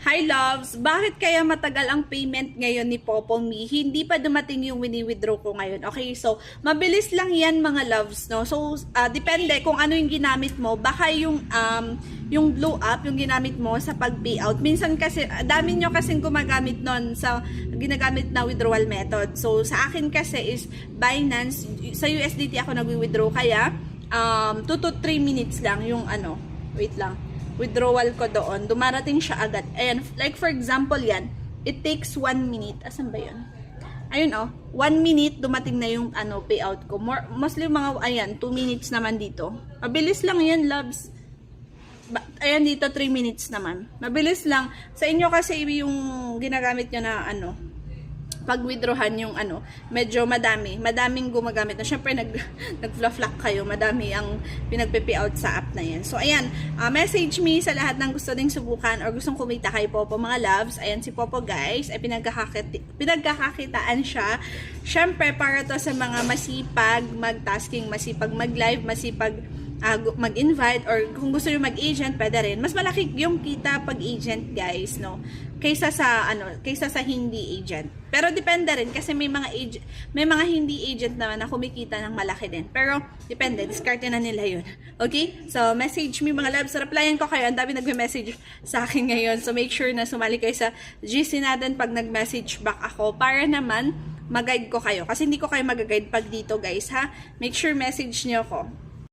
Hi loves, bakit kaya matagal ang payment ngayon ni Popomi? Hindi pa dumating yung wini-withdraw ko ngayon. Okay, so mabilis lang yan mga loves, no? So depende kung ano yung ginamit mo. Baka yung blow up, yung ginamit mo sa pag-payout. Minsan kasi, dami nyo kasing gumagamit nun sa ginagamit na withdrawal method. So sa akin kasi is Binance, sa USDT ako nag-withdraw kaya 2 to 3 minutes lang yung wait lang, withdrawal ko doon, dumarating siya agad. Ayan, like for example yan, it takes 1 minute. Asan ba yun? Ayun 1 minute, dumating na yung payout ko. Mostly mga, ayan, 2 minutes naman dito. Mabilis lang yan, loves. Ayan dito, 3 minutes naman. Mabilis lang. Sa inyo kasi yung ginagamit nyo na pag-withdrawhan yung medyo madaming gumagamit na. Syempre nag-fluff-lock kayo, madami ang pinagpe-payout sa app na yan. So ayan, message me sa lahat ng gusto ding subukan or gustong kumita kay Popo mga loves. Ayan si Popo guys, ay pinagkakakitaan siya. Syempre para to sa mga masipag mag-tasking, masipag mag-live, masipag mag-invite, or kung gusto nyo mag-agent, pwede rin. Mas malaki yung kita pag agent guys, no? Kaysa sa hindi agent. Pero depende rin kasi may mga hindi agent naman na kumikita ng malaki din. Pero depende, diskarte na nila yun. Okay? So message me mga loves, replyan ko kayo. Ang dami nagme-message sa akin ngayon. So make sure na sumali kayo sa GC natin pag nag-message back ako para naman mag-guide ko kayo. Kasi hindi ko kayo mag-guide pag dito guys, ha? Make sure message niyo ko.